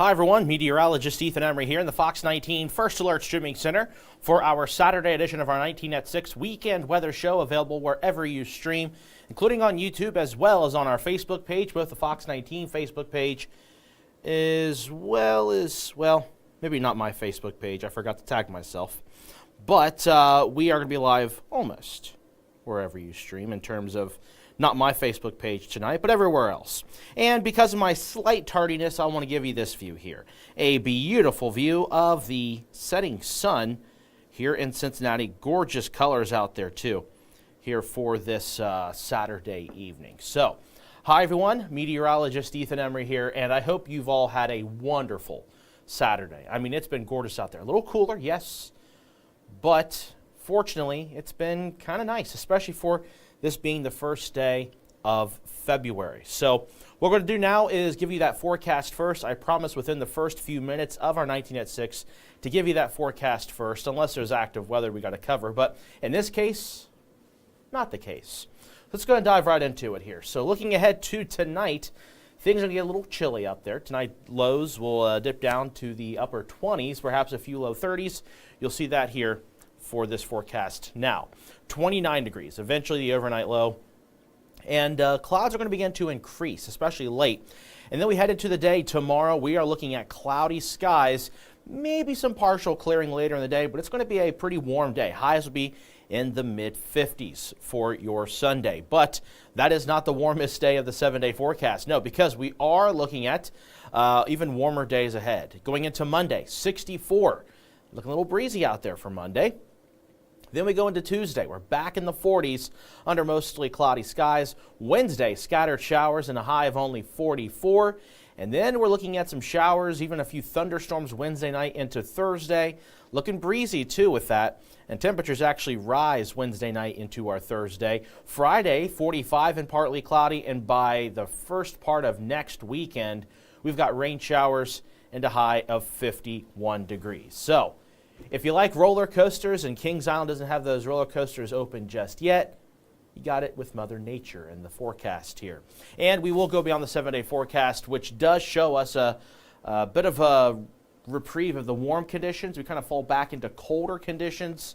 Hi everyone, Meteorologist Emery here in the Fox 19 First Alert Streaming Center for our Saturday edition of our 19atSIX weekend weather show, available wherever you stream, including on YouTube as well as on our Facebook page, both the Fox 19 Facebook page as well as, well, maybe not my Facebook page, I forgot to tag myself, but we are going to be live almost wherever you stream in terms of not my Facebook page tonight, but everywhere else. And because of my slight tardiness, I want to give you this view here. A beautiful view of the setting sun here in Cincinnati. Gorgeous colors out there, too, here for this Saturday evening. So, hi, everyone. Meteorologist Emery here, and I hope you've all had a wonderful Saturday. I mean, it's been gorgeous out there. A little cooler, yes, but fortunately, it's been kind of nice, especially for this being the first day of February. So what we're going to do now is give you that forecast first. I promise within the first few minutes of our 19atSIX to give you that forecast first, unless there's active weather we got to cover. But in this case, not the case. Let's go and dive right into it here. So looking ahead to tonight, things are going to get a little chilly out there. Tonight, lows will dip down to the upper 20s, perhaps a few low 30s. You'll see that here for this forecast now. 29 degrees, eventually the overnight low. And clouds are going to begin to increase, especially late. And then we head into the day tomorrow. We are looking at cloudy skies, maybe some partial clearing later in the day, but it's going to be a pretty warm day. Highs will be in the mid-50s for your Sunday. But that is not the warmest day of the 7-day forecast. No, because we are looking at even warmer days ahead. Going into Monday, 64. Looking a little breezy out there for Monday. Then we go into Tuesday. We're back in the 40s under mostly cloudy skies. Wednesday, scattered showers and a high of only 44. And then we're looking at some showers, even a few thunderstorms Wednesday night into Thursday. Looking breezy, too, with that. And temperatures actually rise Wednesday night into our Thursday. Friday, 45 and partly cloudy. And by the first part of next weekend, we've got rain showers and a high of 51 degrees. So, if you like roller coasters and Kings Island doesn't have those roller coasters open just yet, you got it with Mother Nature in the forecast here. And we will go beyond the 7-day forecast, which does show us a bit of a reprieve of the warm conditions. We kind of fall back into colder conditions,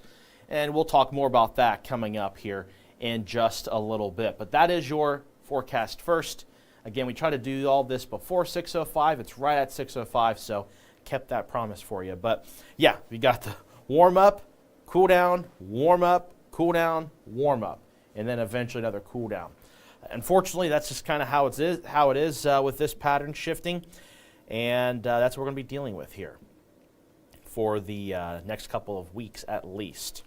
and we'll talk more about that coming up here in just a little bit. But that is your forecast first. Again, we try to do all this before 6:05. It's right at 6:05, so kept that promise for you. But yeah, we got the warm up, cool down, warm up, cool down, warm up, and then eventually another cool down. Unfortunately, that's just kind of how it is with this pattern shifting, and that's what we're going to be dealing with here for the next couple of weeks at least.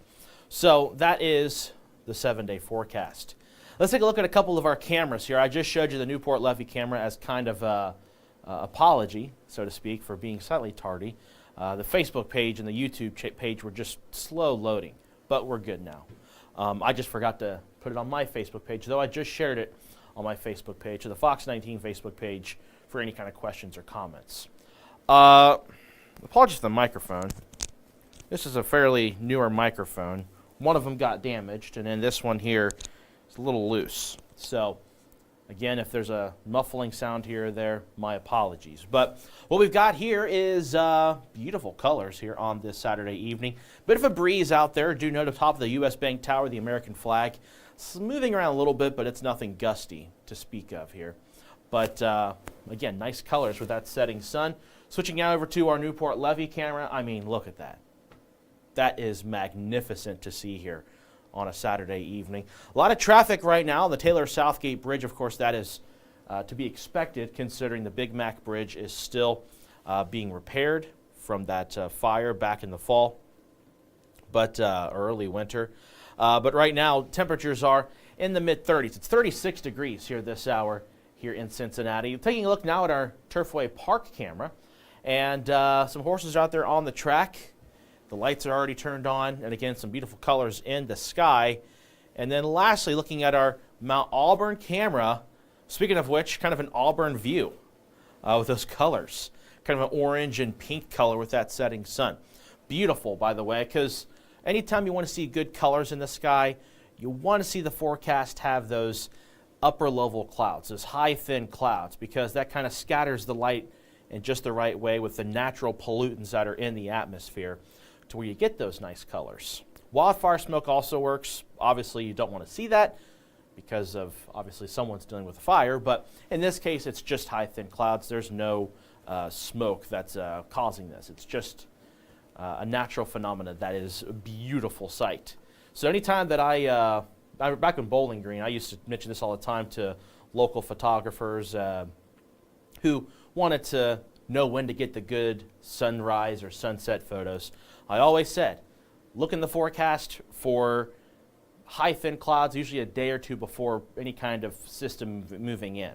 So that is the 7-day forecast. Let's take a look at a couple of our cameras here. I just showed you the Newport Levee camera as kind of a apology, so to speak, for being slightly tardy. The Facebook page and the YouTube page were just slow loading, but we're good now. I just forgot to put it on my Facebook page, though I just shared it on my Facebook page, so the Fox 19 Facebook page, for any kind of questions or comments. Apologies for the microphone. This is a fairly newer microphone. One of them got damaged, and then this one here is a little loose. So, again, if there's a muffling sound here or there, my apologies. But what we've got here is beautiful colors here on this Saturday evening. Bit of a breeze out there. Do note at the top of the U.S. Bank Tower, the American flag. It's moving around a little bit, but it's nothing gusty to speak of here. But, again, nice colors with that setting sun. Switching now over to our Newport Levee camera. I mean, look at that. That is magnificent to see here on a Saturday evening. A lot of traffic right now. The Taylor Southgate Bridge, of course, that is to be expected considering the Big Mac Bridge is still being repaired from that fire back in the fall, but early winter. But right now, temperatures are in the mid-30s. It's 36 degrees here this hour here in Cincinnati. Taking a look now at our Turfway Park camera, and some horses out there on the track. The lights are already turned on, and again, some beautiful colors in the sky. And then lastly, looking at our Mount Auburn camera, speaking of which, kind of an Auburn view with those colors. Kind of an orange and pink color with that setting sun. Beautiful, by the way, because anytime you want to see good colors in the sky, you want to see the forecast have those upper level clouds, those high thin clouds, because that kind of scatters the light in just the right way with the natural pollutants that are in the atmosphere to where you get those nice colors. Wildfire smoke also works. Obviously, you don't want to see that because of obviously someone's dealing with a fire, but in this case, it's just high, thin clouds. There's no smoke that's causing this. It's just a natural phenomenon that is a beautiful sight. So anytime that back in Bowling Green, I used to mention this all the time to local photographers who wanted to know when to get the good sunrise or sunset photos. I always said, look in the forecast for high, thin clouds, usually a day or two before any kind of system moving in.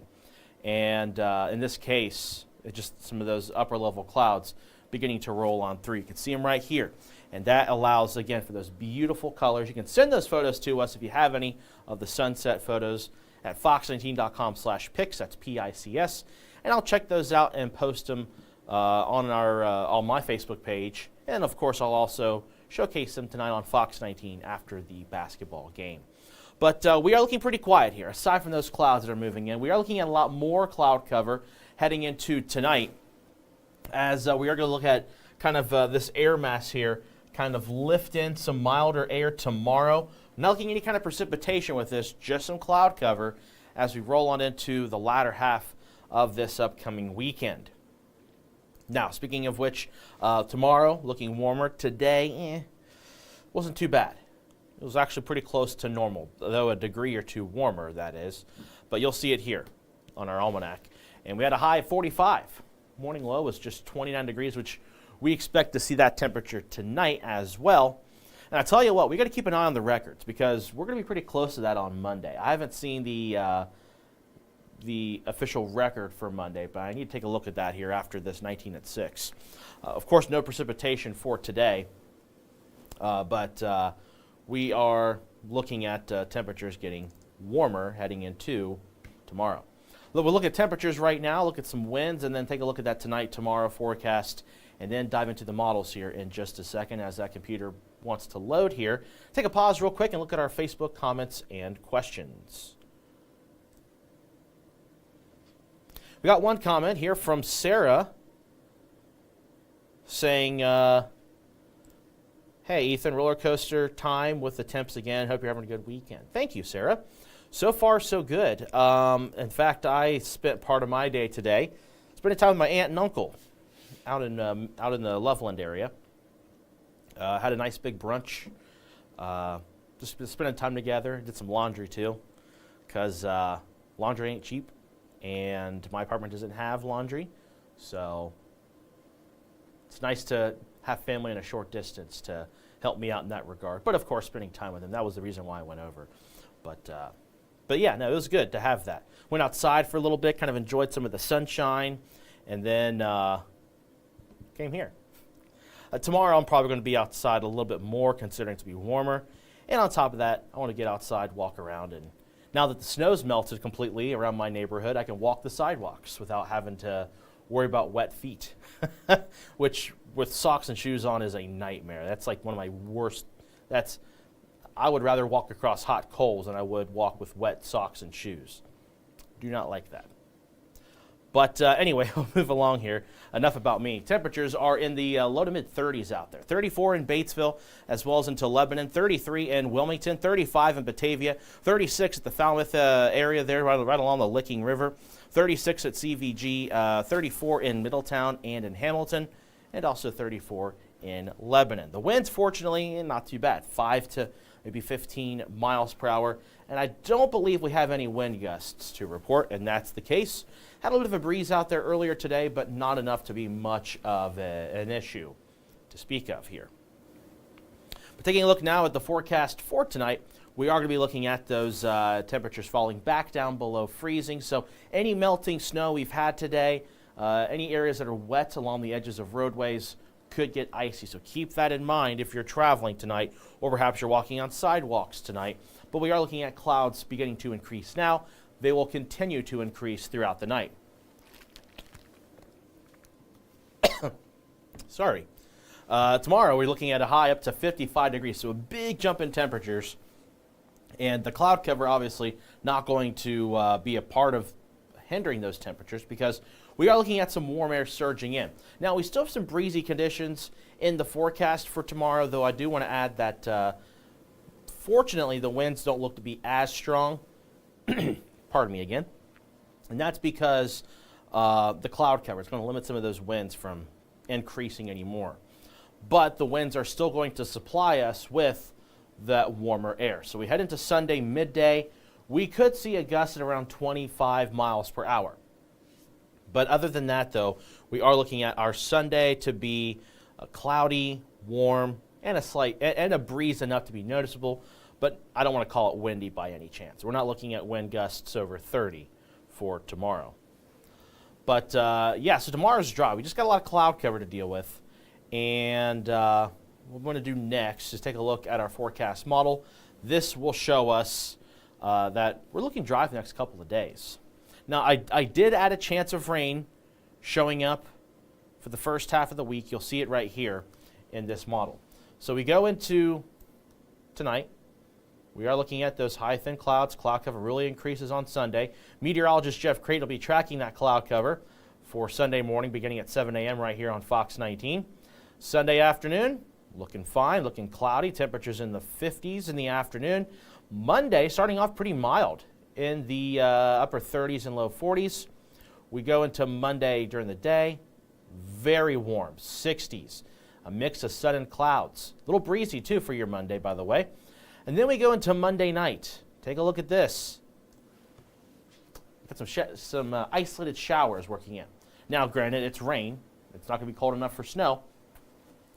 And in this case, it's just some of those upper level clouds beginning to roll on through. You can see them right here. And that allows, again, for those beautiful colors. You can send those photos to us if you have any of the sunset photos at fox19.com/pics. That's P-I-C-S. And I'll check those out and post them on my Facebook page. And, of course, I'll also showcase them tonight on Fox 19 after the basketball game. But we are looking pretty quiet here. Aside from those clouds that are moving in, we are looking at a lot more cloud cover heading into tonight, as we are going to look at kind of this air mass here kind of lift in some milder air tomorrow. Not looking at any kind of precipitation with this, just some cloud cover as we roll on into the latter half of this upcoming weekend. Now, speaking of which, tomorrow looking warmer. Today, wasn't too bad. It was actually pretty close to normal, though a degree or two warmer, that is. But you'll see it here on our almanac. And we had a high of 45. Morning low was just 29 degrees, which we expect to see that temperature tonight as well. And I tell you what, we got to keep an eye on the records because we're going to be pretty close to that on Monday. I haven't seen the official record for Monday, but I need to take a look at that here after this 19atSIX. Of course, no precipitation for today, but we are looking at temperatures getting warmer heading into tomorrow. We'll look at temperatures right now, look at some winds, and then take a look at that tonight, tomorrow forecast, and then dive into the models here in just a second as that computer wants to load here. Take a pause real quick and look at our Facebook comments and questions. We got one comment here from Sarah saying, hey, Ethan, roller coaster time with the temps again. Hope you're having a good weekend. Thank you, Sarah. So far, so good. In fact, I spent part of my day today spending time with my aunt and uncle out in the Loveland area. Had a nice big brunch. Just spending time together. Did some laundry too, because laundry ain't cheap, and my apartment doesn't have laundry, so it's nice to have family in a short distance to help me out in that regard. But of course, spending time with them, that was the reason why I went over. But yeah, no, it was good to have that. Went outside for a little bit, kind of enjoyed some of the sunshine, and then came here. Tomorrow I'm probably going to be outside a little bit more, considering it to be warmer. And on top of that, I want to get outside, walk around, and now that the snow's melted completely around my neighborhood, I can walk the sidewalks without having to worry about wet feet, which with socks and shoes on is a nightmare. That's like one of my worst. I would rather walk across hot coals than I would walk with wet socks and shoes. Do not like that. But anyway, we'll move along here. Enough about me. Temperatures are in the low to mid 30s out there. 34 in Batesville as well as into Lebanon. 33 in Wilmington. 35 in Batavia. 36 at the Falmouth area there, right along the Licking River. 36 at CVG. 34 in Middletown and in Hamilton. And also 34 in Lebanon. The winds, fortunately, not too bad. 5 to maybe 15 miles per hour. And I don't believe we have any wind gusts to report, and that's the case. Had a little bit of a breeze out there earlier today, but not enough to be much of an issue to speak of here. But taking a look now at the forecast for tonight, we are going to be looking at those temperatures falling back down below freezing. So any melting snow we've had today, any areas that are wet along the edges of roadways could get icy. So keep that in mind if you're traveling tonight, or perhaps you're walking on sidewalks tonight. But we are looking at clouds beginning to increase now. They will continue to increase throughout the night. Sorry. Tomorrow we're looking at a high up to 55 degrees, so a big jump in temperatures. And the cloud cover obviously not going to be a part of hindering those temperatures because we are looking at some warm air surging in. Now, we still have some breezy conditions in the forecast for tomorrow, though I do want to add that fortunately the winds don't look to be as strong. Pardon me again. And that's because the cloud cover is going to limit some of those winds from increasing anymore. But the winds are still going to supply us with that warmer air. So we head into Sunday midday. We could see a gust at around 25 miles per hour. But other than that, though, we are looking at our Sunday to be cloudy, warm, and a breeze enough to be noticeable. But I don't want to call it windy by any chance. We're not looking at wind gusts over 30 for tomorrow. But yeah, so tomorrow's dry. We just got a lot of cloud cover to deal with. And what we're going to do next is take a look at our forecast model. This will show us that we're looking dry for the next couple of days. Now, I did add a chance of rain showing up for the first half of the week. You'll see it right here in this model. So we go into tonight. We are looking at those high, thin clouds. Cloud cover really increases on Sunday. Meteorologist Jeff Creighton will be tracking that cloud cover for Sunday morning beginning at 7 a.m. right here on Fox 19. Sunday afternoon, looking fine, looking cloudy. Temperatures in the 50s in the afternoon. Monday, starting off pretty mild in the upper 30s and low 40s. We go into Monday during the day, very warm, 60s. A mix of sun and clouds. A little breezy, too, for your Monday, by the way. And then we go into Monday night. Take a look at this. Got some isolated showers working in. Now, granted, it's rain. It's not going to be cold enough for snow.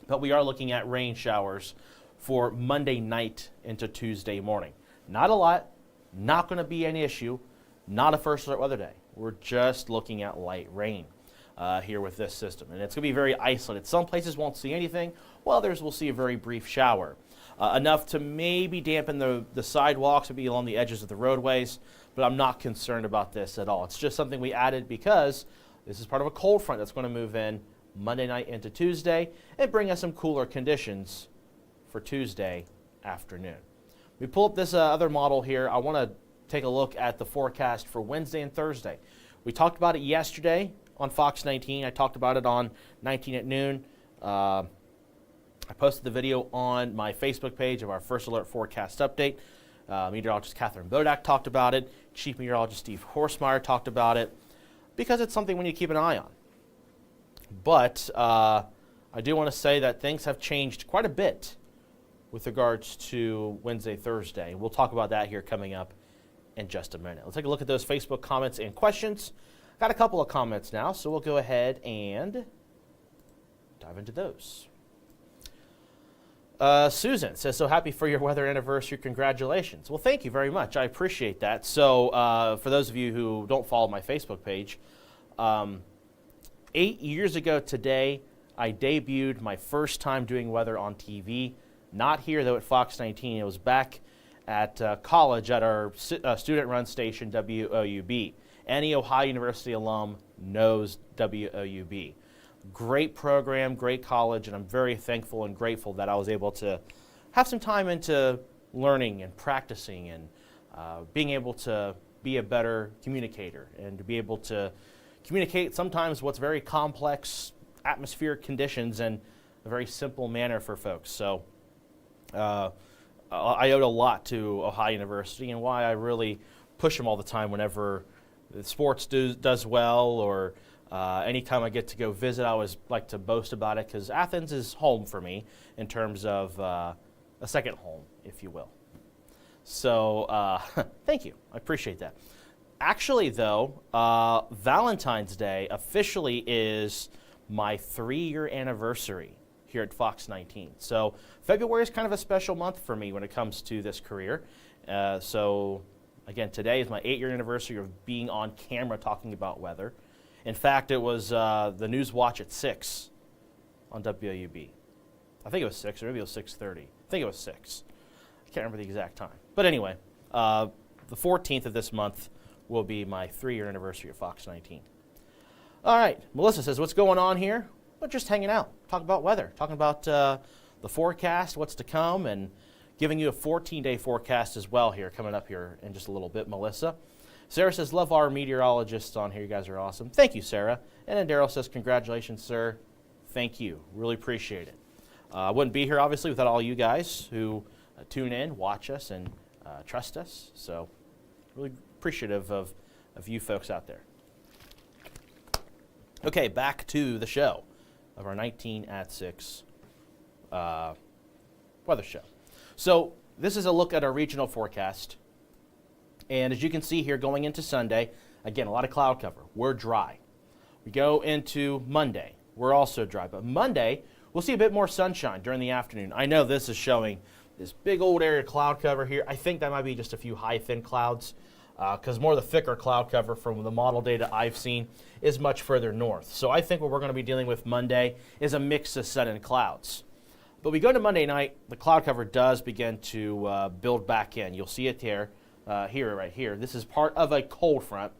But we are looking at rain showers for Monday night into Tuesday morning. Not a lot. Not going to be an issue. Not a first alert weather day. We're just looking at light rain here with this system. And it's going to be very isolated. Some places won't see anything, while others will see a very brief shower. Enough to maybe dampen the sidewalks, maybe along the edges of the roadways, but I'm not concerned about this at all. It's just something we added because this is part of a cold front that's going to move in Monday night into Tuesday and bring us some cooler conditions for Tuesday afternoon. We pull up this other model here. I want to take a look at the forecast for Wednesday and Thursday. We talked about it yesterday on Fox 19. I talked about it on 19 at noon. I posted the video on my Facebook page of our first alert forecast update. Meteorologist Catherine Bodak talked about it. Chief Meteorologist Steve Horsemeyer talked about it because it's something we need to keep an eye on. But I do want to say that things have changed quite a bit with regards to Wednesday, Thursday. We'll talk about that here coming up in just a minute. Let's take a look at those Facebook comments and questions. Got a couple of comments now, so we'll go ahead and dive into those. Susan says, so happy for your weather anniversary. Congratulations. Well, thank you very much. I appreciate that. So for those of you who don't follow my Facebook page, 8 years ago today, I debuted my first time doing weather on TV. Not here, though, at Fox 19. It was back at college at our student-run station, WOUB. Any Ohio University alum knows WOUB. Great program, great college, and I'm very thankful and grateful that I was able to have some time into learning and practicing and being able to be a better communicator and to be able to communicate sometimes what's very complex atmospheric conditions in a very simple manner for folks. So I owed a lot to Ohio University and why I really push them all the time whenever the sports does well or anytime I get to go visit. I always like to boast about it because Athens is home for me in terms of a second home, if you will. So thank you. I appreciate that. Actually, though, Valentine's Day officially is my 3-year anniversary here at Fox 19. So February is kind of a special month for me when it comes to this career. So again, today is my 8-year anniversary of being on camera talking about weather. In fact, it was the News Watch at 6 on WAUB. I think it was 6, or maybe it was 6:30. I think it was 6. I can't remember the exact time. But anyway, the 14th of this month will be my 3-year anniversary of Fox 19. All right, Melissa says, what's going on here? We're just hanging out, talking about weather, talking about the forecast, what's to come, and giving you a 14-day forecast as well here, coming up here in just a little bit, Melissa. Sarah says, love our meteorologists on here. You guys are awesome. Thank you, Sarah. And then Daryl says, congratulations, sir. Thank you. Really appreciate it. I wouldn't be here, obviously, without all you guys who tune in, watch us, and trust us. So really appreciative of you folks out there. Okay, back to the show of our 19atSIX weather show. So this is a look at our regional forecast. And as you can see here, going into Sunday, again, a lot of cloud cover. We're dry. We go into Monday. We're also dry. But Monday, we'll see a bit more sunshine during the afternoon. I know this is showing this big old area of cloud cover here. I think that might be just a few high, thin clouds because more of the thicker cloud cover from the model data I've seen is much further north. So I think what we're going to be dealing with Monday is a mix of sun and clouds. But we go to Monday night, the cloud cover does begin to build back in. You'll see it here, right here. This is part of a cold front.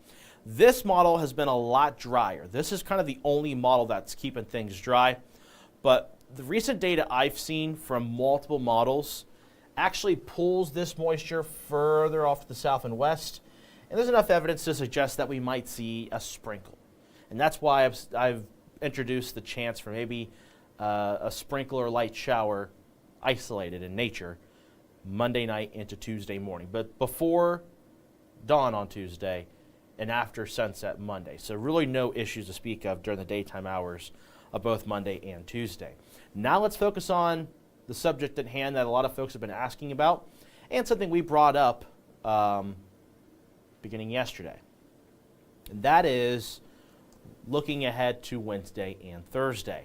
This model has been a lot drier. This is kind of the only model that's keeping things dry. But the recent data I've seen from multiple models actually pulls this moisture further off to the south and west. And there's enough evidence to suggest that we might see a sprinkle. And that's why I've introduced the chance for maybe a sprinkle or light shower isolated in nature Monday night into Tuesday morning, but before dawn on Tuesday and after sunset Monday. So really no issues to speak of during the daytime hours of both Monday and Tuesday. Now let's focus on the subject at hand that a lot of folks have been asking about and something we brought up beginning yesterday. And that is looking ahead to Wednesday and Thursday.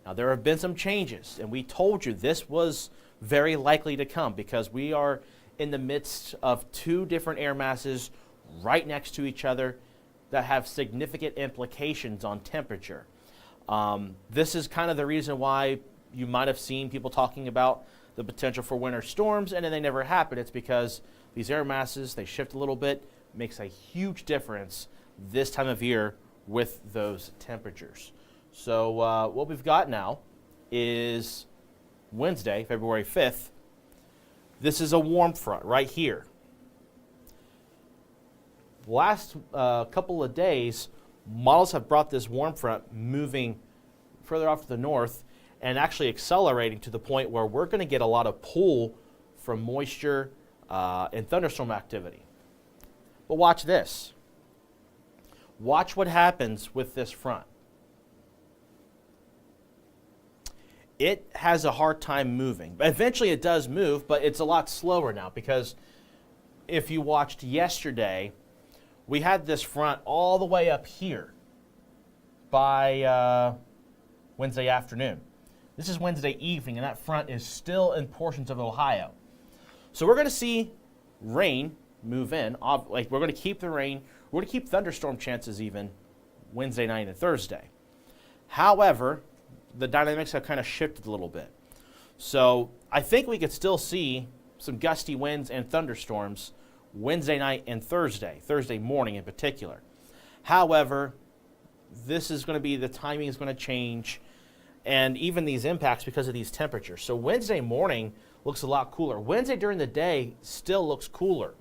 Now there have been some changes, and we told you this was very likely to come because we are in the midst of two different air masses right next to each other that have significant implications on temperature. This is kind of the reason why you might have seen people talking about the potential for winter storms, and then they never happen. It's because these air masses, they shift a little bit, makes a huge difference this time of year with those temperatures. So what we've got now is Wednesday, February 5th. This is a warm front right here. Last couple of days, models have brought this warm front moving further off to the north and actually accelerating to the point where we're going to get a lot of pull from moisture and thunderstorm activity. But watch this. Watch what happens with this front. It has a hard time moving. Eventually it does move, but it's a lot slower now because if you watched yesterday, we had this front all the way up here by Wednesday afternoon. This is Wednesday evening, and that front is still in portions of Ohio. So we're going to see rain move in. Like we're going to keep the rain. We're going to keep thunderstorm chances even Wednesday night and Thursday. However, the dynamics have kind of shifted a little bit. So I think we could still see some gusty winds and thunderstorms Wednesday night and Thursday morning in particular. However, this is going to be, the timing is going to change, and even these impacts because of these temperatures. So Wednesday morning looks a lot cooler. Wednesday during the day still looks cooler.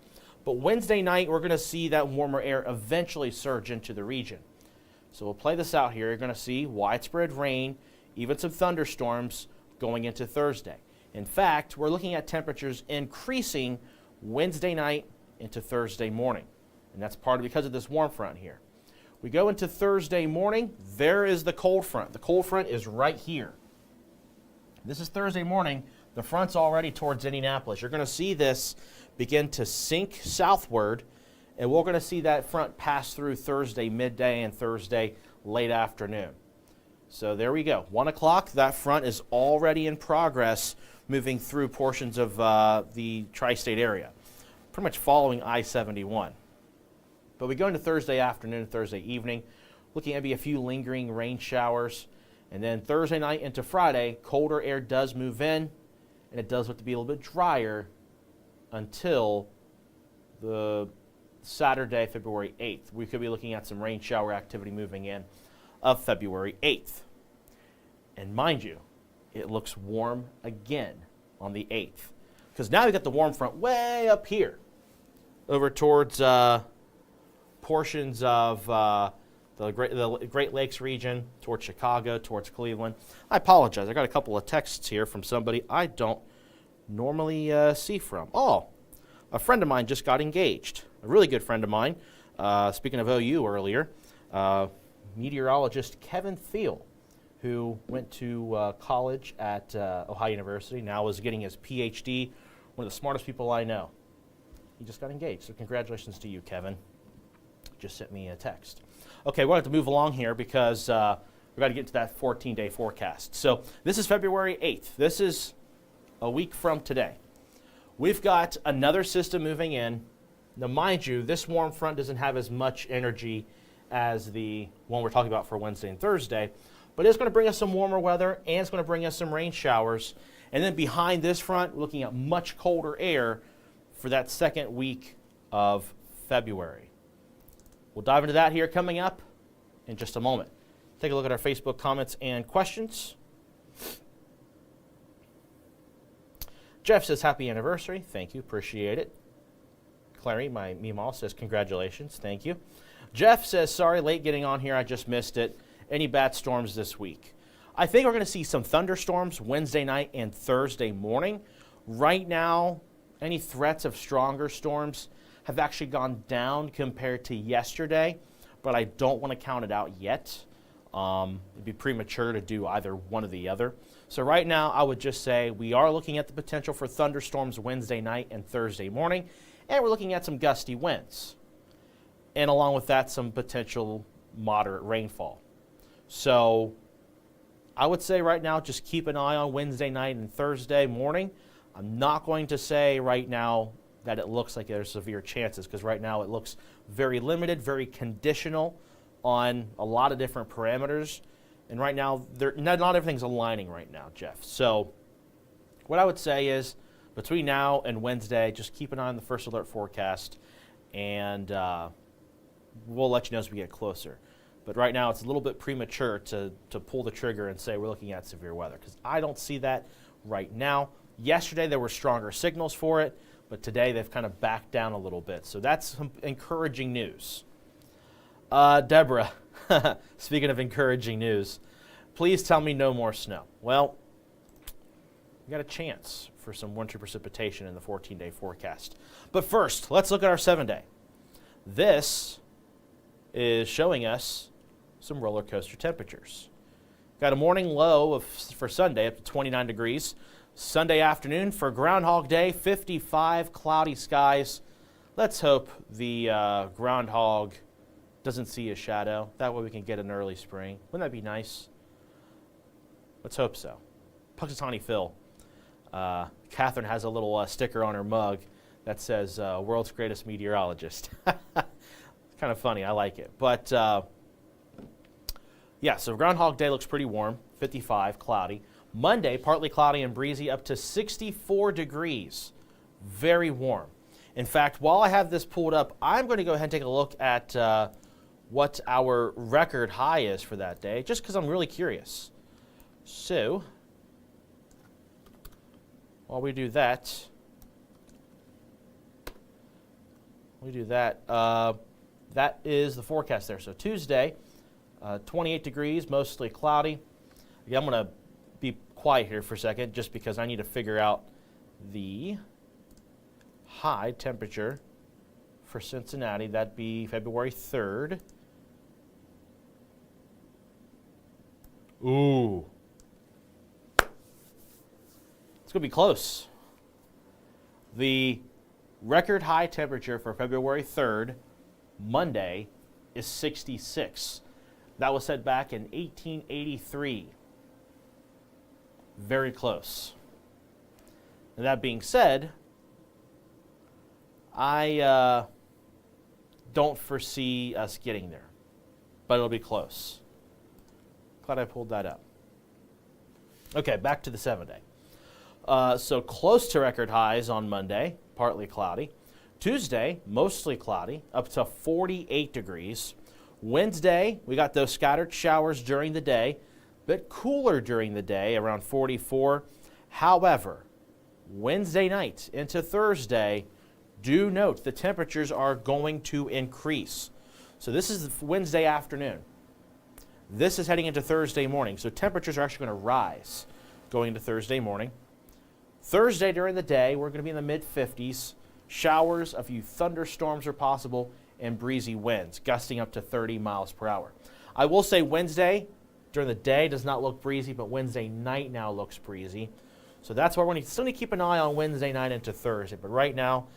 But Wednesday night, we're going to see that warmer air eventually surge into the region. So we'll play this out here. You're going to see widespread rain, even some thunderstorms going into Thursday. In fact, we're looking at temperatures increasing Wednesday night into Thursday morning. And that's partly because of this warm front here. We go into Thursday morning, there is the cold front. The cold front is right here. This is Thursday morning. The front's already towards Indianapolis. You're going to see this begin to sink southward, and we're going to see that front pass through Thursday midday and Thursday late afternoon. So there we go. 1 o'clock, that front is already in progress, moving through portions of the tri-state area, pretty much following I-71. But we go into Thursday afternoon, Thursday evening, looking at maybe a few lingering rain showers. And then Thursday night into Friday, colder air does move in, and it does look to be a little bit drier until the Saturday, February 8th. We could be looking at some rain shower activity moving in of February 8th. And mind you, it looks warm again on the 8th. Because now we got the warm front way up here over towards portions of the Great Lakes region, towards Chicago, towards Cleveland. I apologize. I got a couple of texts here from somebody I don't normally see from. Oh, a friend of mine just got engaged. A really good friend of mine. Speaking of OU earlier, meteorologist Kevin Thiel, who went to college at Ohio University, now is getting his PhD, one of the smartest people I know. He just got engaged, so congratulations to you, Kevin. Just sent me a text. Okay, we'll have to move along here because we've got to get to that 14-day forecast. So this is February 8th. This is a week from today. We've got another system moving in. Now, mind you, this warm front doesn't have as much energy as the one we're talking about for Wednesday and Thursday, but it's going to bring us some warmer weather, and it's going to bring us some rain showers. And then behind this front, we're looking at much colder air for that second week of February. We'll dive into that here coming up in just a moment. Take a look at our Facebook comments and questions. Jeff says, happy anniversary. Thank you. Appreciate it. Clary, my Meemaw, says, congratulations. Thank you. Jeff says, sorry, late getting on here. I just missed it. Any bad storms this week? I think we're going to see some thunderstorms Wednesday night and Thursday morning. Right now, any threats of stronger storms have actually gone down compared to yesterday, but I don't want to count it out yet. It'd be premature to do either one or the other. So right now, I would just say we are looking at the potential for thunderstorms Wednesday night and Thursday morning, and we're looking at some gusty winds. And along with that, some potential moderate rainfall. So I would say right now, just keep an eye on Wednesday night and Thursday morning. I'm not going to say right now that it looks like there's severe chances, because right now it looks very limited, very conditional on a lot of different parameters. And right now, not everything's aligning right now, Jeff. So what I would say is between now and Wednesday, just keep an eye on the first alert forecast, and we'll let you know as we get closer. But right now, it's a little bit premature to pull the trigger and say we're looking at severe weather, because I don't see that right now. Yesterday, there were stronger signals for it, but today they've kind of backed down a little bit. So that's some encouraging news. Deborah, speaking of encouraging news, please tell me no more snow. Well, we got a chance for some winter precipitation in the 14-day forecast. But first, let's look at our 7-day. This is showing us some roller coaster temperatures. Got a morning low for Sunday up to 29 degrees. Sunday afternoon for Groundhog Day, 55, cloudy skies. Let's hope the groundhog doesn't see a shadow. That way we can get an early spring. Wouldn't that be nice? Let's hope so. Puxatawny Phil. Catherine has a little sticker on her mug that says world's greatest meteorologist. It's kind of funny. I like it. But yeah, so Groundhog Day looks pretty warm, 55, cloudy. Monday, partly cloudy and breezy, up to 64 degrees. Very warm. In fact, while I have this pulled up, I'm going to go ahead and take a look at what our record high is for that day, just because I'm really curious. So, while we do that, that is the forecast there. So Tuesday, 28 degrees, mostly cloudy. Again, I'm going to be quiet here for a second just because I need to figure out the high temperature for Cincinnati. That'd be February 3rd. Ooh. It's going to be close. The record high temperature for February 3rd, Monday, is 66. That was set back in 1883. Very close. And that being said, I don't foresee us getting there, but it'll be close. Glad I pulled that up. Okay, back to the 7-day. So close to record highs on Monday, partly cloudy. Tuesday, mostly cloudy, up to 48 degrees. Wednesday, we got those scattered showers during the day. Bit cooler during the day, around 44. However, Wednesday night into Thursday, do note the temperatures are going to increase. So this is Wednesday afternoon. This is heading into Thursday morning. So temperatures are actually going to rise going into Thursday morning. Thursday during the day, we're going to be in the mid-50s. Showers, a few thunderstorms are possible, and breezy winds, gusting up to 30 miles per hour. I will say Wednesday during the day does not look breezy, but Wednesday night now looks breezy. So that's why we still need to keep an eye on Wednesday night into Thursday. But right now,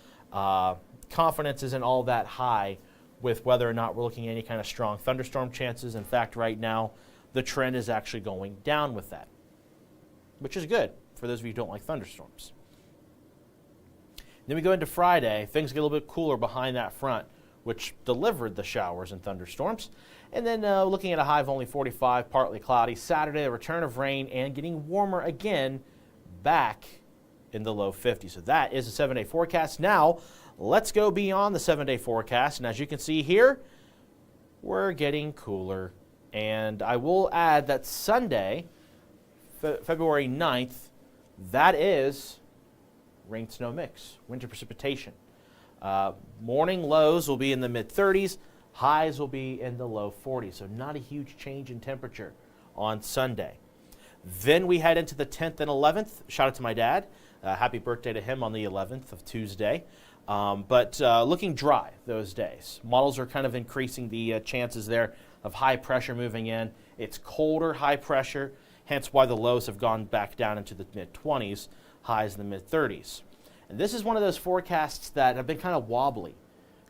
confidence isn't all that high with whether or not we're looking at any kind of strong thunderstorm chances. In fact, right now, the trend is actually going down with that, which is good for those of you who don't like thunderstorms. Then we go into Friday. Things get a little bit cooler behind that front, which delivered the showers and thunderstorms. And then looking at a high of only 45, partly cloudy. Saturday, a return of rain and getting warmer again, back in the low 50s. So that is a 7-day forecast. Now, let's go beyond the 7-day forecast. And as you can see here, we're getting cooler. And I will add that Sunday, February 9th, that is rain snow mix, winter precipitation. Morning lows will be in the mid-30s, highs will be in the low 40s, so not a huge change in temperature on Sunday. Then we head into the 10th and 11th. Shout out to my dad. Happy birthday to him on the 11th of Tuesday. But looking dry those days. Models are kind of increasing the chances there of high pressure moving in. It's colder, high pressure, hence why the lows have gone back down into the mid-20s, highs in the mid-30s. And this is one of those forecasts that have been kind of wobbly,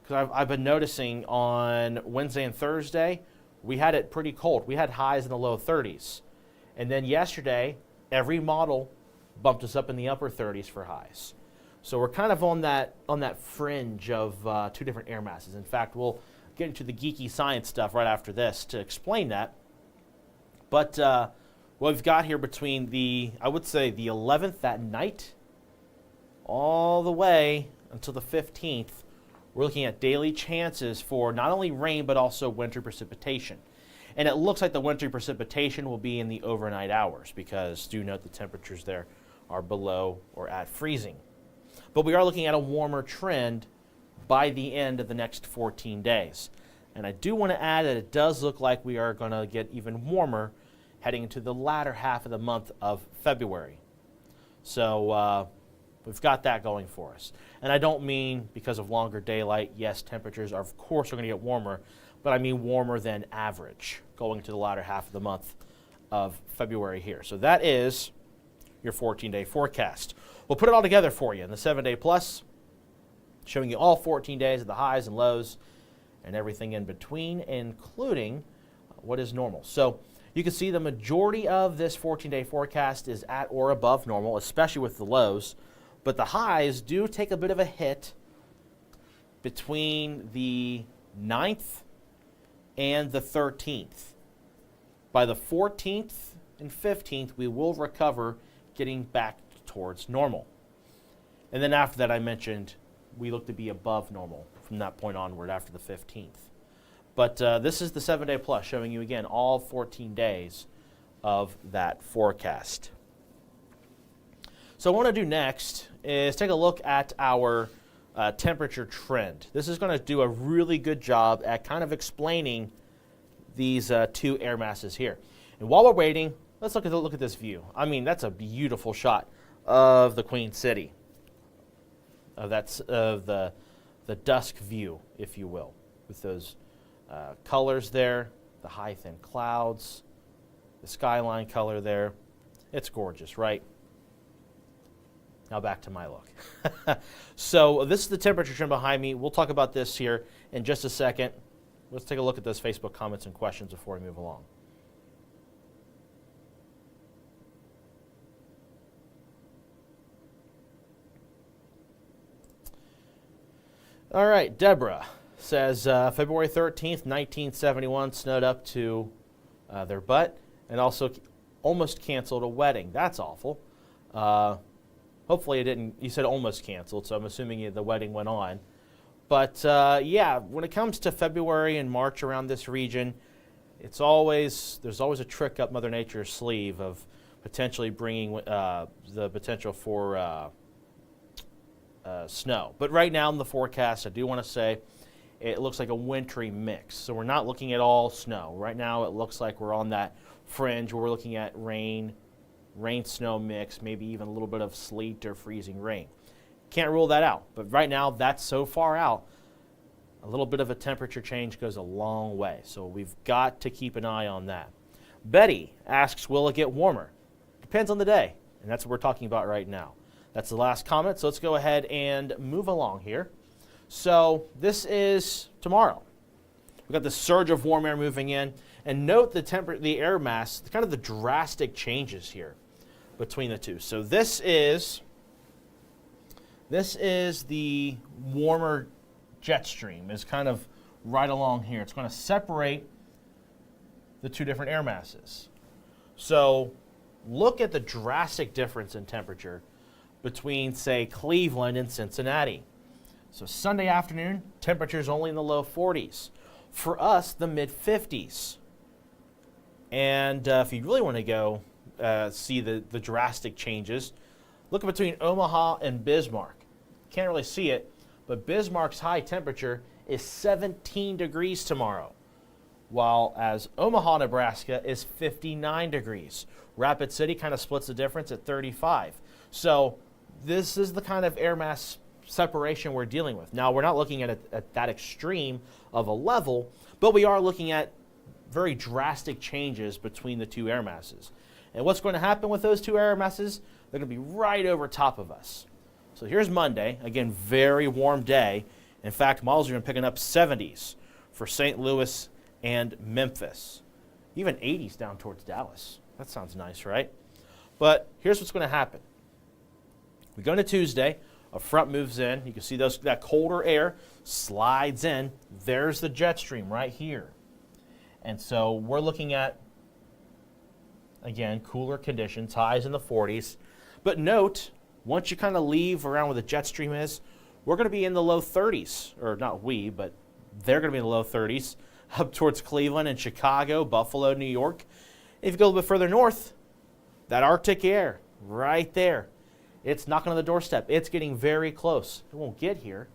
because I've been noticing on Wednesday and Thursday, we had it pretty cold. We had highs in the low 30s. And then yesterday, every model bumped us up in the upper 30s for highs. So we're kind of on that fringe of two different air masses. In fact, we'll get into the geeky science stuff right after this to explain that. But what we've got here between I would say the 11th that night all the way until the 15th, we're looking at daily chances for not only rain but also winter precipitation. And it looks like the winter precipitation will be in the overnight hours, because do note the temperatures there are below or at freezing. But we are looking at a warmer trend by the end of the next 14 days. And I do want to add that it does look like we are going to get even warmer heading into the latter half of the month of February. So we've got that going for us. And I don't mean because of longer daylight. Yes, temperatures are, of course, are going to get warmer, but I mean warmer than average going to the latter half of the month of February here. So that is your 14-day forecast. We'll put it all together for you in the 7-day plus, showing you all 14 days of the highs and lows and everything in between, including what is normal. So you can see the majority of this 14-day forecast is at or above normal, especially with the lows. But the highs do take a bit of a hit between the 9th and the 13th. By the 14th and 15th, we will recover, getting back towards normal. And then after that, I mentioned we look to be above normal from that point onward after the 15th. But this is the 7-day plus, showing you again all 14 days of that forecast. So what I want to do next is take a look at our temperature trend. This is going to do a really good job at kind of explaining these two air masses here. And while we're waiting, let's look at this view. I mean, that's a beautiful shot of the Queen City. That's the dusk view, if you will, with those colors there, the high thin clouds, the skyline color there. It's gorgeous, right? Now back to my look. So this is the temperature trend behind me. We'll talk about this here in just a second. Let's take a look at those Facebook comments and questions before we move along. All right, Deborah says February 13th, 1971, snowed up to their butt, and also almost canceled a wedding. That's awful. Hopefully it didn't. You said almost canceled, so I'm assuming the wedding went on. But yeah, when it comes to February and March around this region, there's always a trick up Mother Nature's sleeve of potentially bringing the potential for snow. But right now in the forecast, I do want to say it looks like a wintry mix. So we're not looking at all snow. Right now it looks like we're on that fringe where we're looking at rain, snow mix, maybe even a little bit of sleet or freezing rain. Can't rule that out, but right now that's so far out. A little bit of a temperature change goes a long way, so we've got to keep an eye on that. Betty asks, will it get warmer? Depends on the day, and that's what we're talking about right now. That's the last comment, so let's go ahead and move along here. So this is tomorrow. We've got the surge of warm air moving in, and note the air mass, kind of the drastic changes here between the two. So this is the warmer jet stream, is kind of right along here. It's going to separate the two different air masses. So look at the drastic difference in temperature between, say, Cleveland and Cincinnati. So Sunday afternoon, temperatures only in the low 40s. For us, the mid 50s. And if you really want to go see the drastic changes, look between Omaha and Bismarck. Can't really see it, but Bismarck's high temperature is 17 degrees tomorrow, while as Omaha, Nebraska is 59 degrees. Rapid City kind of splits the difference at 35. So this is the kind of air mass separation we're dealing with. Now, we're not looking at that extreme of a level, but we are looking at very drastic changes between the two air masses. And what's going to happen with those two air masses? They're going to be right over top of us. So here's Monday, again, very warm day. In fact, models are even picking up 70s for St. Louis and Memphis. Even 80s down towards Dallas. That sounds nice, right? But here's what's going to happen. We go into Tuesday. A front moves in. You can see that colder air slides in. There's the jet stream right here. And so we're looking at, again, cooler conditions, highs in the 40s. But note, once you kind of leave around where the jet stream is, we're going to be in the low 30s. Or not we, but they're going to be in the low 30s up towards Cleveland and Chicago, Buffalo, New York. If you go a little bit further north, that Arctic air right there. It's knocking on the doorstep. It's getting very close. It won't get here,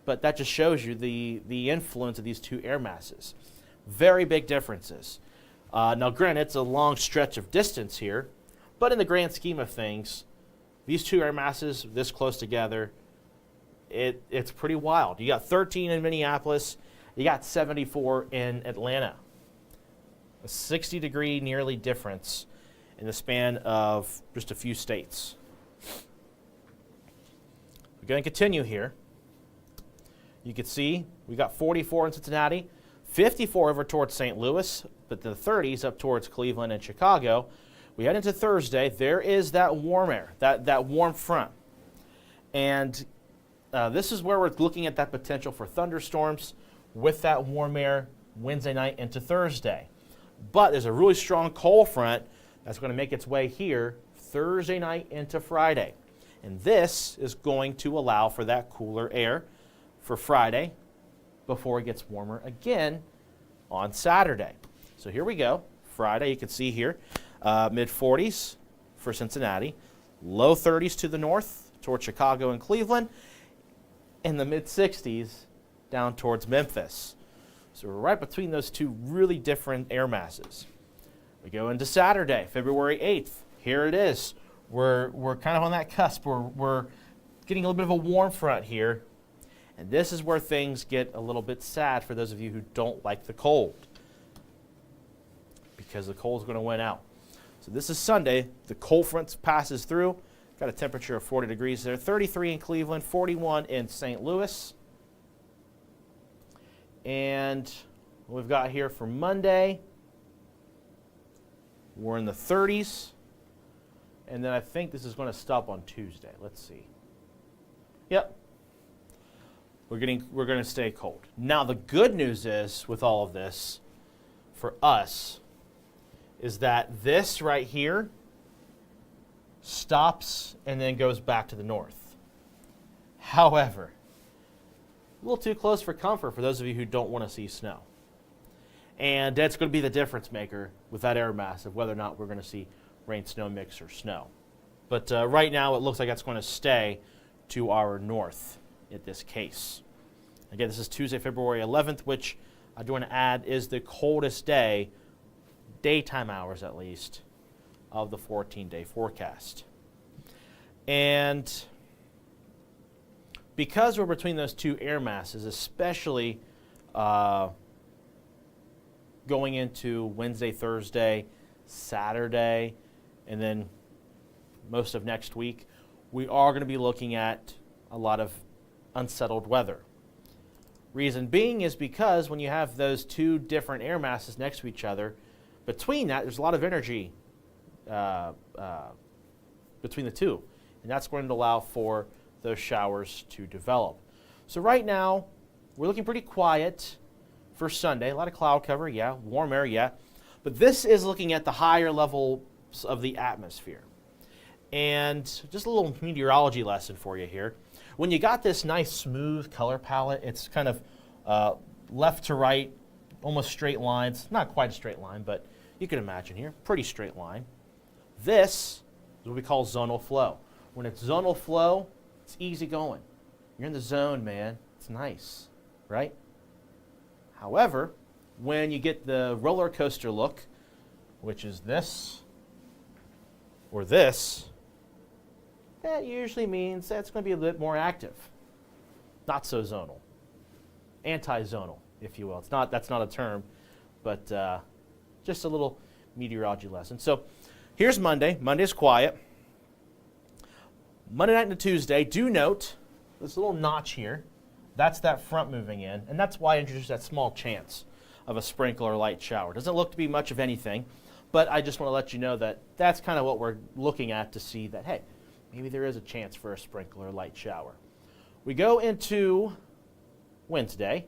but that just shows you the influence of these two air masses. Very big differences. Now, granted, it's a long stretch of distance here, but in the grand scheme of things, these two air masses this close together, it's pretty wild. You got 13 in Minneapolis. You got 74 in Atlanta. A 60-degree nearly difference in the span of just a few states. We're going to continue here. You can see we got 44 in Cincinnati, 54 over towards St. Louis, but the 30s up towards Cleveland and Chicago. We head into Thursday. There is that warm air, that warm front. And this is where we're looking at that potential for thunderstorms with that warm air Wednesday night into Thursday. But there's a really strong cold front that's going to make its way here Thursday night into Friday. And this is going to allow for that cooler air for Friday before it gets warmer again on Saturday. So here we go. Friday, you can see here, mid-40s for Cincinnati, low 30s to the north towards Chicago and Cleveland, and the mid-60s down towards Memphis. So we're right between those two really different air masses. We go into Saturday, February 8th. Here it is. We're kind of on that cusp. We're getting a little bit of a warm front here. And this is where things get a little bit sad for those of you who don't like the cold, because the cold is going to win out. So this is Sunday. The cold front passes through. Got a temperature of 40 degrees there. 33 in Cleveland, 41 in St. Louis. And what we've got here for Monday, we're in the 30s. And then I think this is going to stop on Tuesday. Let's see. Yep. We're going to stay cold. Now the good news is with all of this for us is that this right here stops and then goes back to the north. However, a little too close for comfort for those of you who don't want to see snow. And that's going to be the difference maker with that air mass of whether or not we're going to see rain, snow mix, or snow. But right now it looks like that's going to stay to our north in this case. Again, this is Tuesday, February 11th, which I do want to add is the coldest day, daytime hours at least, of the 14-day forecast. And because we're between those two air masses, especially going into Wednesday, Thursday, Saturday, and then most of next week, we are going to be looking at a lot of unsettled weather. Reason being is because when you have those two different air masses next to each other, between that, there's a lot of energy between the two. And that's going to allow for those showers to develop. So right now, we're looking pretty quiet for Sunday. A lot of cloud cover, yeah. Warm air, yeah. But this is looking at the higher levels of the atmosphere. And just a little meteorology lesson for you here. When you got this nice smooth color palette, it's kind of left to right, almost straight lines. Not quite a straight line, but you can imagine here, pretty straight line. This is what we call zonal flow. When it's zonal flow, it's easy going. You're in the zone, man. It's nice, right? However, when you get the roller coaster look, which is this or this, that usually means that's going to be a bit more active. Not so zonal. Anti-zonal, if you will. That's not a term, but just a little meteorology lesson. So here's Monday. Monday's quiet. Monday night into Tuesday, do note this little notch here. That's that front moving in, and that's why I introduced that small chance of a sprinkle or light shower. Doesn't look to be much of anything, but I just want to let you know that that's kind of what we're looking at to see that, hey, maybe there is a chance for a sprinkle or light shower. We go into Wednesday.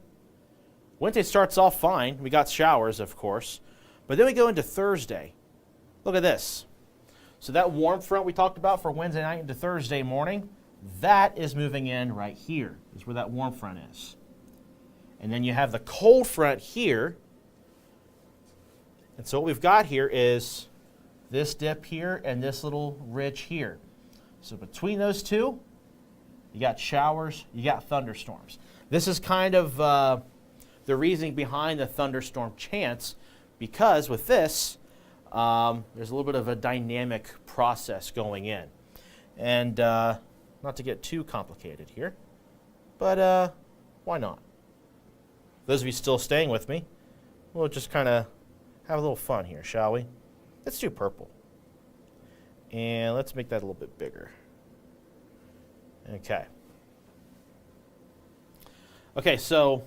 Wednesday starts off fine. We got showers, of course, but then we go into Thursday. Look at this. So that warm front we talked about for Wednesday night into Thursday morning, that is moving in right here, is where that warm front is. And then you have the cold front here. And so what we've got here is this dip here and this little ridge here. So between those two, you got showers, you got thunderstorms. This is kind of the reasoning behind the thunderstorm chance, because with this, there's a little bit of a dynamic process going in. And not to get too complicated here, but why not? Those of you still staying with me, we'll just kind of have a little fun here, shall we? Let's do purple. And let's make that a little bit bigger. Okay. Okay, so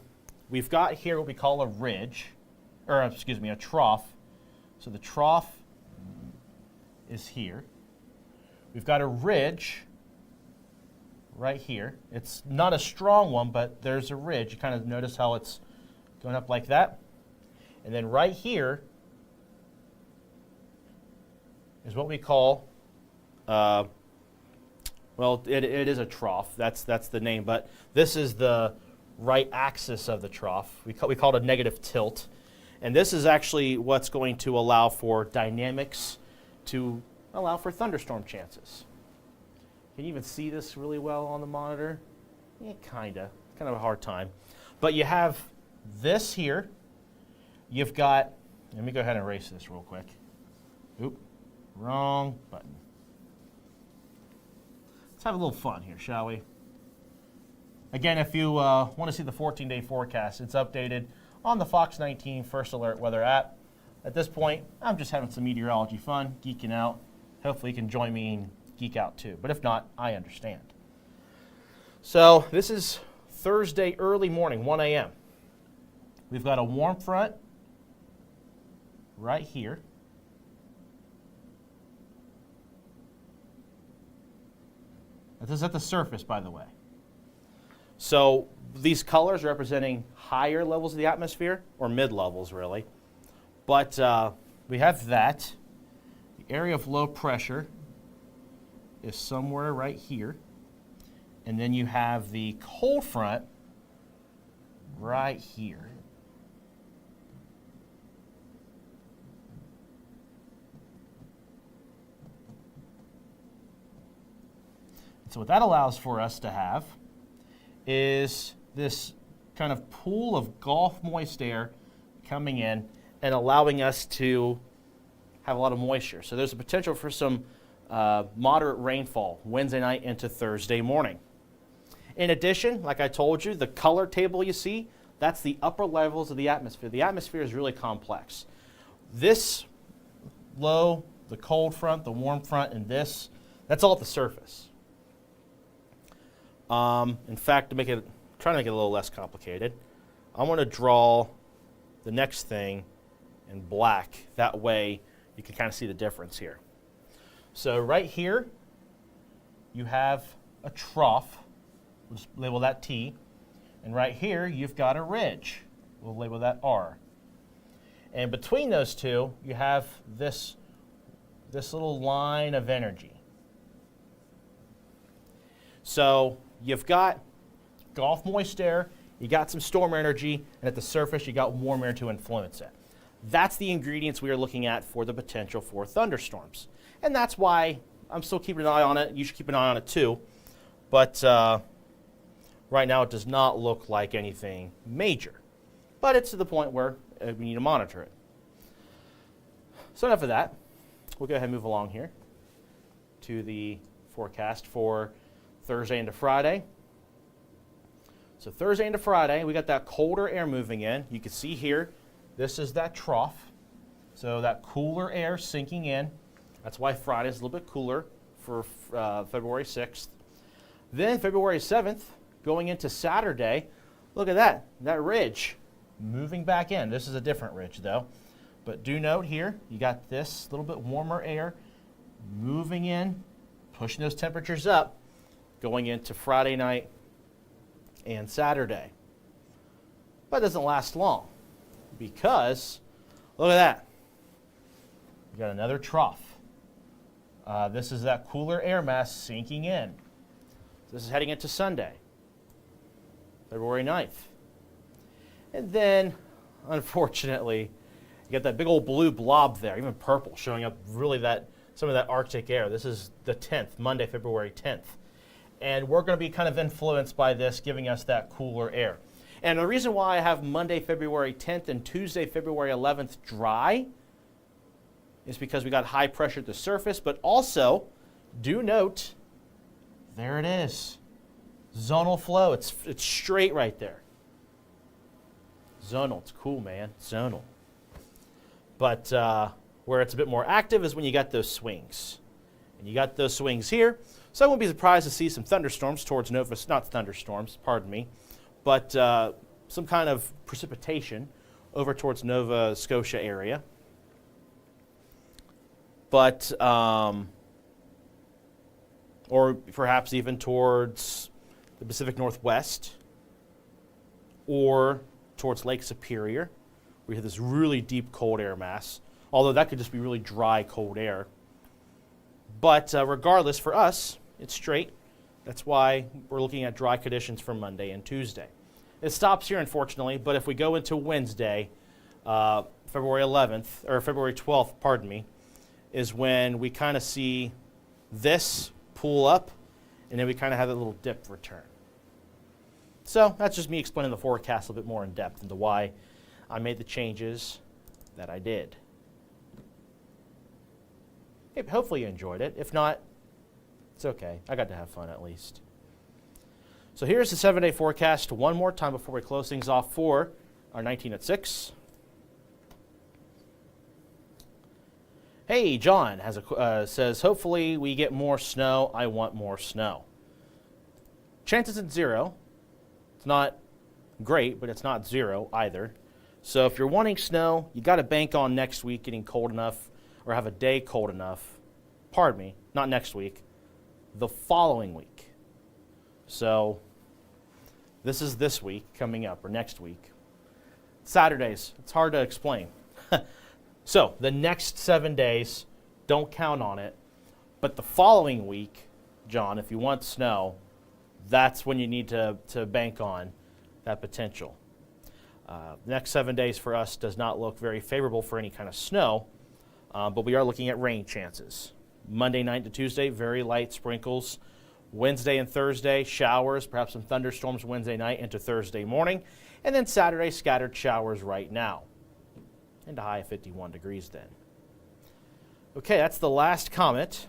we've got here what we call a ridge, or excuse me, a trough. So the trough is here. We've got a ridge right here. It's not a strong one, but there's a ridge. You kind of notice how it's going up like that. And then right here is what we call, well, it is a trough. That's the name. But this is the right axis of the trough. We call it a negative tilt. And this is actually what's going to allow for dynamics to allow for thunderstorm chances. Can you even see this really well on the monitor? Yeah, kind of a hard time. But you have this here. You've got, let me go ahead and erase this real quick. Oop, wrong button. Let's have a little fun here, shall we? Again, if you want to see the 14-day forecast, it's updated on the Fox 19 First Alert Weather app. At this point, I'm just having some meteorology fun, geeking out. Hopefully you can join me and geek out too. But if not, I understand. So this is Thursday early morning, 1 a.m. We've got a warm front right here. This is at the surface, by the way. So these colors are representing higher levels of the atmosphere, or mid-levels really. But we have that. The area of low pressure is somewhere right here. And then you have the cold front right here. So what that allows for us to have is this kind of pool of Gulf moist air coming in and allowing us to have a lot of moisture. So there's a potential for some moderate rainfall Wednesday night into Thursday morning. In addition, like I told you, the color table you see, that's the upper levels of the atmosphere. The atmosphere is really complex. This low, the cold front, the warm front, and this, that's all at the surface. In fact, trying to make it a little less complicated, I'm going to draw the next thing in black. That way you can kind of see the difference here. So right here, you have a trough. We'll just label that T. And right here, you've got a ridge. We'll label that R. And between those two, you have this little line of energy. So you've got Gulf moist air, you got some storm energy, and at the surface, you got warm air to influence it. That's the ingredients we are looking at for the potential for thunderstorms. And that's why I'm still keeping an eye on it. You should keep an eye on it too. But right now, it does not look like anything major. But it's to the point where we need to monitor it. So enough of that. We'll go ahead and move along here to the forecast for Thursday into Friday. So Thursday into Friday, we got that colder air moving in. You can see here, this is that trough. So that cooler air sinking in. That's why Friday is a little bit cooler for February 6th. Then February 7th, going into Saturday, look at that ridge moving back in. This is a different ridge though. But do note here, you got this little bit warmer air moving in, pushing those temperatures up, going into Friday night and Saturday. But it doesn't last long because, look at that. You got another trough. This is that cooler air mass sinking in. This is heading into Sunday, February 9th. And then, unfortunately, you got that big old blue blob there, even purple, showing up really some of that Arctic air. This is the 10th, Monday, February 10th. And we're going to be kind of influenced by this, giving us that cooler air. And the reason why I have Monday, February 10th and Tuesday, February 11th dry is because we got high pressure at the surface, but also, do note, there it is. Zonal flow, it's straight right there. Zonal, it's cool, man, zonal. But where it's a bit more active is when you got those swings. And you got those swings here. So I won't be surprised to see some thunderstorms towards not thunderstorms, pardon me, but some kind of precipitation over towards Nova Scotia area. But, or perhaps even towards the Pacific Northwest or towards Lake Superior. We have this really deep cold air mass, although that could just be really dry cold air. But regardless, for us, it's straight. That's why we're looking at dry conditions for Monday and Tuesday. It stops here, unfortunately, but if we go into Wednesday, February 11th, or February 12th, pardon me, is when we kind of see this pull up, and then we kind of have a little dip return. So that's just me explaining the forecast a little bit more in depth into why I made the changes that I did. Hey, hopefully you enjoyed it. If not, it's okay. I got to have fun at least. So here's the 7-day forecast one more time before we close things off for our 19 at 6. Hey, John says, hopefully we get more snow. I want more snow. Chances at 0. It's not great, but it's not 0 either. So if you're wanting snow, you got to bank on next week getting cold enough or have a day cold enough. Pardon me, not next week, the following week. So this is this week coming up, or next week. Saturdays, it's hard to explain. So the next 7 days, don't count on it. But the following week, John, if you want snow, that's when you need to bank on that potential. The next 7 days for us does not look very favorable for any kind of snow, but we are looking at rain chances. Monday night to Tuesday, very light sprinkles. Wednesday and Thursday, showers, perhaps some thunderstorms Wednesday night into Thursday morning. And then Saturday, scattered showers right now. And a high of 51 degrees then. Okay, that's the last comment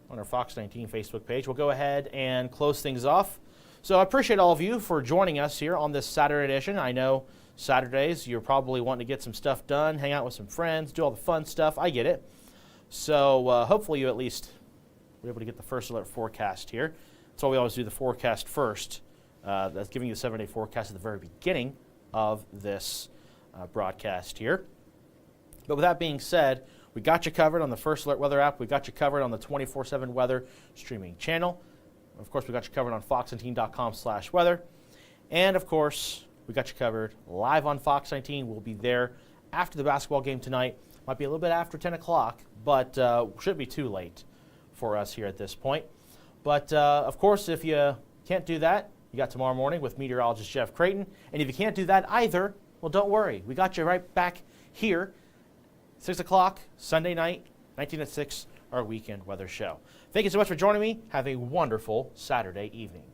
on our Fox 19 Facebook page. We'll go ahead and close things off. So I appreciate all of you for joining us here on this Saturday edition. I know Saturdays you're probably wanting to get some stuff done, hang out with some friends, do all the fun stuff. I get it. So hopefully you at least were able to get the first alert forecast here. That's why we always do the forecast first. That's giving you the 7-day forecast at the very beginning of this broadcast here. But with that being said, we got you covered on the First Alert Weather app. We got you covered on the 24/7 Weather streaming channel. Of course, we got you covered on fox19.com/weather. And of course, we got you covered live on Fox 19. We'll be there after the basketball game tonight. Might be a little bit after 10 o'clock, but shouldn't be too late for us here at this point. But of course, if you can't do that, you got tomorrow morning with meteorologist Jeff Creighton. And if you can't do that either, well, don't worry. We got you right back here, 6 o'clock, Sunday night, 19 at 6, our weekend weather show. Thank you so much for joining me. Have a wonderful Saturday evening.